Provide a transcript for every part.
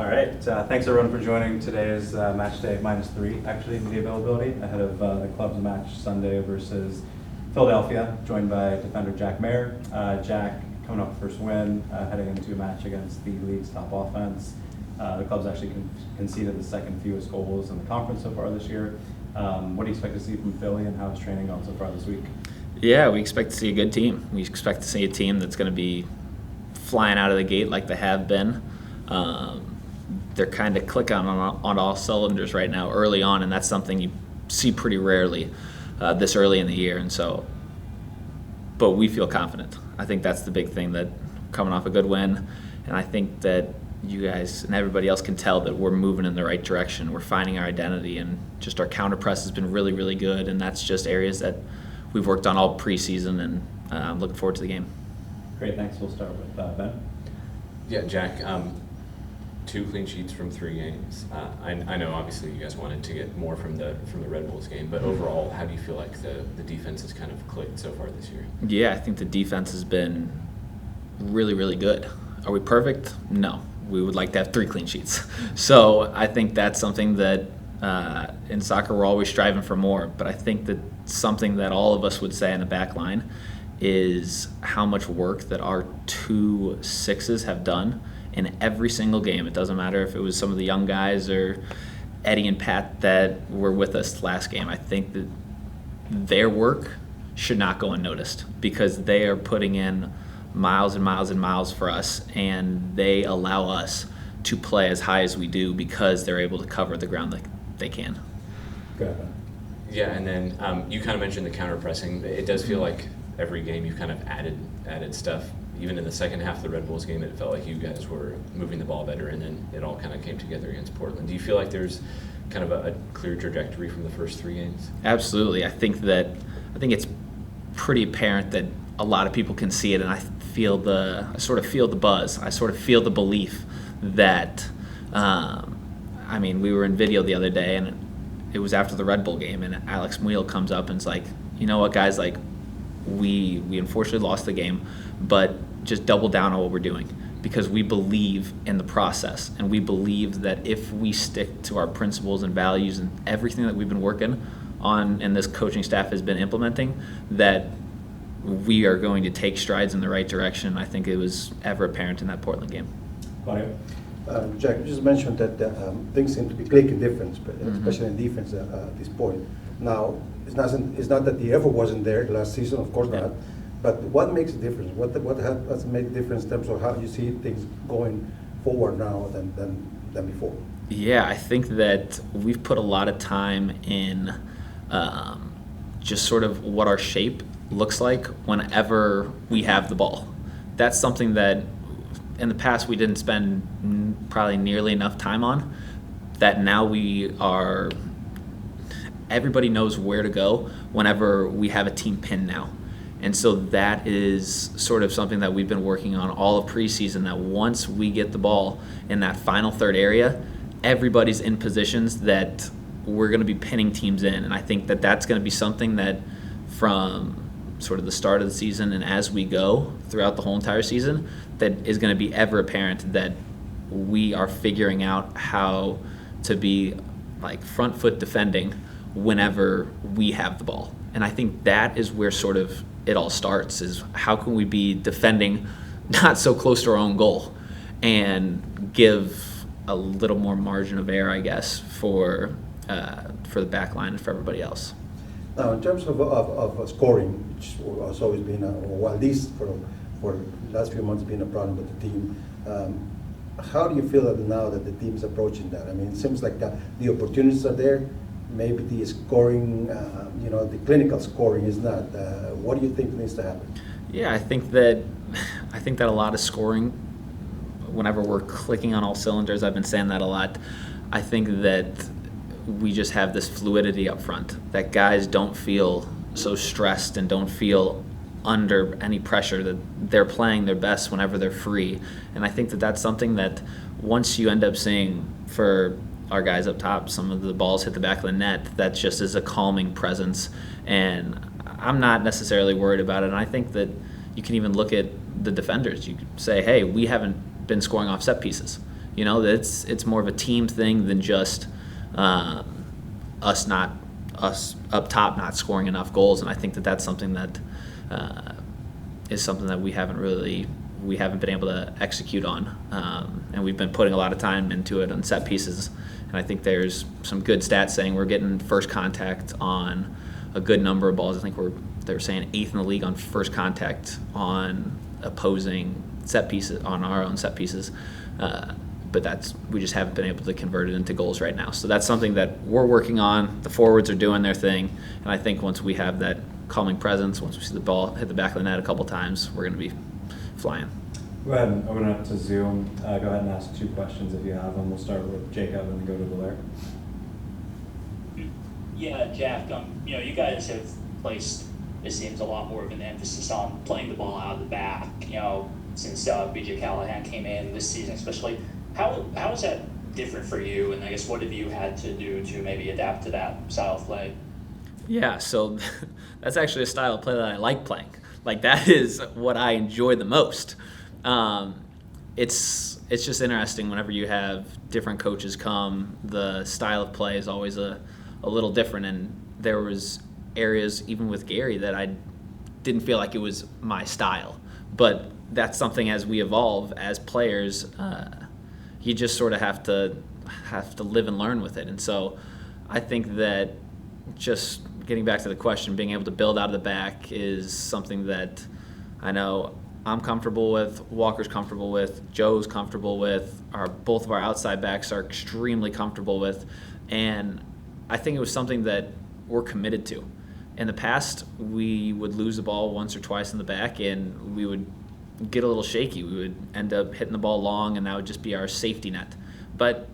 All right. Thanks everyone for joining today's match day -3, actually, media availability ahead of the club's match Sunday versus Philadelphia, joined by defender Jack Maher. Jack coming up first win, heading into a match against the league's top offense. The club's actually conceded the second fewest goals in the conference so far this year. What do you expect to see from Philly, and how is training going so far this week? Yeah, we expect to see a good team. We expect to see a team that's going to be flying out of the gate like they have been. They're kind of clicking on all cylinders right now early on, and that's something you see pretty rarely this early in the year. But we feel confident. I think that's the big thing, that coming off a good win, and I think that you guys and everybody else can tell that we're moving in the right direction. We're finding our identity, and just our counter press has been really, really good, and that's just areas that we've worked on all preseason, and I'm looking forward to the game. Great, thanks. We'll start with Ben. Yeah, Jack, 2 clean sheets from 3 games. I know obviously you guys wanted to get more from the Red Bulls game, but overall, how do you feel like the defense has kind of clicked so far this year? Yeah, I think the defense has been really, really good. Are we perfect? No. We would like to have 3 clean sheets. So I think that's something that in soccer we're always striving for more, but I think that something that all of us would say in the back line is how much work that our 2 6s have done in every single game. It doesn't matter if it was some of the young guys or Eddie and Pat that were with us last game. I think that their work should not go unnoticed, because they are putting in miles and miles and miles for us, and they allow us to play as high as we do because they're able to cover the ground that they can. Go ahead, Ben. Yeah, and then you kind of mentioned the counter pressing. It does feel like every game you've kind of added stuff. Even in the second half of the Red Bulls game, it felt like you guys were moving the ball better, and then it all kind of came together against Portland. Do you feel like there's kind of a clear trajectory from the first 3 games? Absolutely. I think it's pretty apparent that a lot of people can see it, and I sort of feel the buzz. I sort of feel the belief that, we were in video the other day, and it was after the Red Bull game, and Alex Muil comes up and is like, you know what, guys, like, we unfortunately lost the game, but just double down on what we're doing, because we believe in the process, and we believe that if we stick to our principles and values and everything that we've been working on and this coaching staff has been implementing, that we are going to take strides in the right direction. I think it was ever apparent in that Portland game. Claudio? Jack, you just mentioned that things seem to be clicking different, especially in defense at this point. Now, it's not that the effort wasn't there last season, of course not. But what makes a difference? What has made a difference in terms of how you see things going forward now than before? Yeah, I think that we've put a lot of time in just sort of what our shape looks like whenever we have the ball. That's something that in the past we didn't spend probably nearly enough time on, that now everybody knows where to go whenever we have a team pinned now. And so that is sort of something that we've been working on all of preseason, that once we get the ball in that final third area, everybody's in positions that we're going to be pinning teams in. And I think that that's going to be something that from sort of the start of the season and as we go throughout the whole entire season, that is going to be ever apparent, that we are figuring out how to be like front foot defending whenever we have the ball. And I think that is where sort of it all starts, is how can we be defending not so close to our own goal and give a little more margin of error, I guess, for the back line and for everybody else. Now, in terms of scoring, which has always been, or at least for the last few months, been a problem with the team, how do you feel that now that the team's approaching that? I mean, it seems like the opportunities are there. Maybe the scoring, the clinical scoring is not. What do you think needs to happen? Yeah, I think that a lot of scoring, whenever we're clicking on all cylinders, I've been saying that a lot. I think that we just have this fluidity up front, that guys don't feel so stressed and don't feel under any pressure, that they're playing their best whenever they're free. And I think that that's something that once you end up seeing for our guys up top, some of the balls hit the back of the net, that just is a calming presence. And I'm not necessarily worried about it. And I think that you can even look at the defenders. You could say, hey, we haven't been scoring off set pieces. You know, it's more of a team thing than just us up top not scoring enough goals. And I think that that's something that is something that we haven't been able to execute on. And we've been putting a lot of time into it on set pieces. And I think there's some good stats saying we're getting first contact on a good number of balls. I think they're saying 8th in the league on first contact on opposing set pieces, on our own set pieces. But we just haven't been able to convert it into goals right now. So that's something that we're working on. The forwards are doing their thing. And I think once we have that calming presence, once we see the ball hit the back of the net a couple times, we're going to be flying. Go ahead and open it up to Zoom. Go ahead and ask 2 questions if you have them. We'll start with Jacob and then go to Blair. Yeah, Jack, you guys have placed, it seems, a lot more of an emphasis on playing the ball out of the back, since BJ Callahan came in this season especially. How is that different for you, and I guess what have you had to do to maybe adapt to that style of play? Yeah, so that's actually a style of play that I like playing. Like, that is what I enjoy the most. It's just interesting whenever you have different coaches come. The style of play is always a little different, and there was areas even with Gary that I didn't feel like it was my style. But that's something, as we evolve as players, you just sort of have to live and learn with it. And so I think that, just getting back to the question, being able to build out of the back is something that I know I'm comfortable with, Walker's comfortable with, Joe's comfortable with, both of our outside backs are extremely comfortable with, and I think it was something that we're committed to. In the past, we would lose the ball once or twice in the back, and we would get a little shaky. We would end up hitting the ball long, and that would just be our safety net. But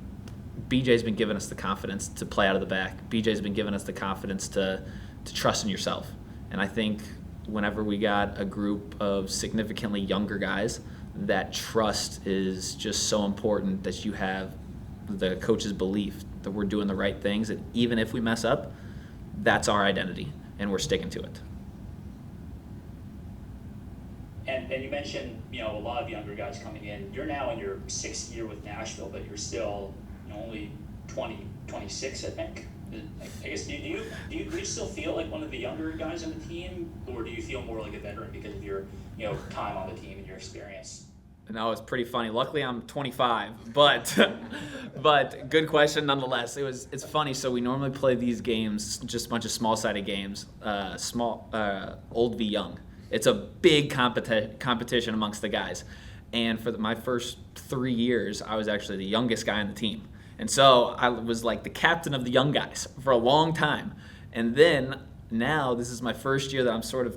BJ's been giving us the confidence to play out of the back. BJ's been giving us the confidence to trust in yourself. And I think whenever we got a group of significantly younger guys, that trust is just so important, that you have the coach's belief that we're doing the right things, and even if we mess up, that's our identity, and we're sticking to it. And you mentioned, a lot of younger guys coming in. You're now in your 6th year with Nashville, but you're still only 26, I think. I guess, do you still feel like one of the younger guys on the team, or do you feel more like a veteran because of your time on the team and your experience? No, it's pretty funny. Luckily, I'm 25, but good question nonetheless. It's funny. So we normally play these games, just a bunch of small-sided games, old v young. It's a big competition amongst the guys. And for my first 3 years, I was actually the youngest guy on the team. And so I was like the captain of the young guys for a long time. And then now this is my first year that I'm sort of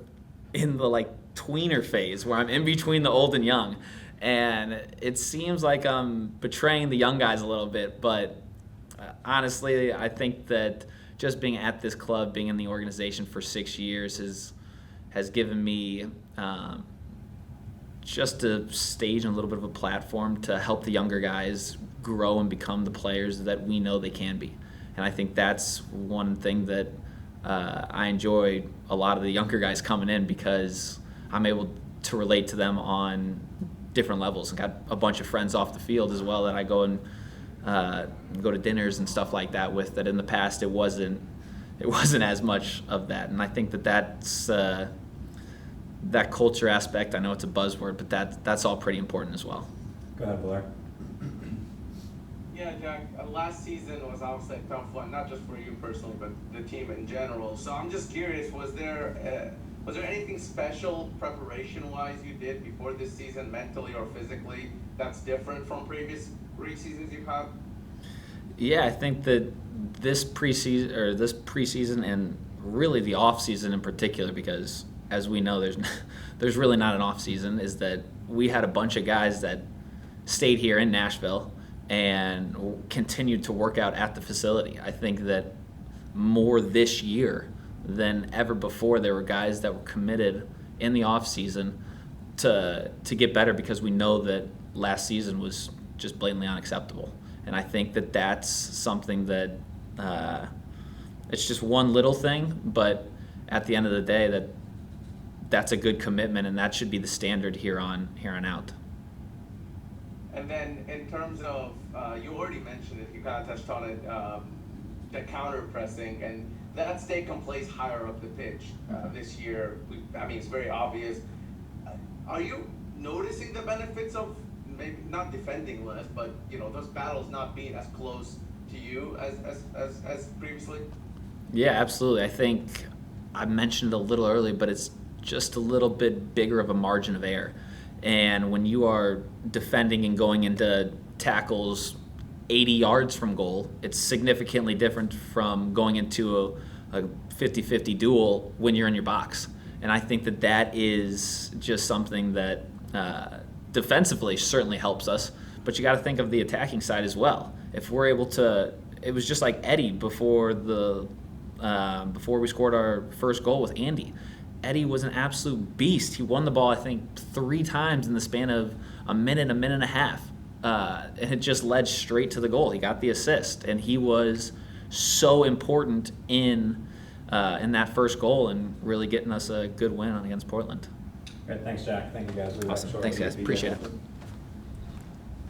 in the tweener phase, where I'm in between the old and young. And it seems like I'm betraying the young guys a little bit. But honestly, I think that just being at this club, being in the organization for 6 years has given me just a stage and a little bit of a platform to help the younger guys grow and become the players that we know they can be. And I think that's one thing that I enjoy a lot of the younger guys coming in, because I'm able to relate to them on different levels. I got a bunch of friends off the field as well that I go and go to dinners and stuff like that with, that in the past it wasn't as much of that. And I think that's that culture aspect. I know it's a buzzword, but that's all pretty important as well. Go ahead, Blair. Yeah, Jack, last season was obviously a tough one, not just for you personally, but the team in general. So I'm just curious, was there anything special preparation-wise you did before this season, mentally or physically, that's different from previous seasons you've had? Yeah, I think that this preseason and really the off season in particular, because as we know, there's really not an off season, is that we had a bunch of guys that stayed here in Nashville and continued to work out at the facility. I think that more this year than ever before, there were guys that were committed in the off season to get better, because we know that last season was just blatantly unacceptable. And I think that that's something that it's just one little thing, but at the end of the day, that's a good commitment, and that should be the standard here on out. And then in terms of, you already mentioned it, you kind of touched on it, the counter pressing, and that's taken place higher up the pitch this year. I mean, it's very obvious. Are you noticing the benefits of maybe not defending less, but those battles not being as close to you as previously? Yeah, absolutely. I think I mentioned it a little early, but it's just a little bit bigger of a margin of error. And when you are defending and going into tackles 80 yards from goal, it's significantly different from going into a 50-50 duel when you're in your box. And I think that is just something that defensively certainly helps us, but you got to think of the attacking side as well. If we're able to, it was just like Eddie before we scored our first goal with Andy. Eddie was an absolute beast. He won the ball, I think, 3 times in the span of a minute and a half. And it just led straight to the goal. He got the assist, and he was so important in that first goal and really getting us a good win against Portland. Great, thanks, Jack. Thank you, guys. We'll be back Awesome. shortly Thanks, guys. with the Appreciate it.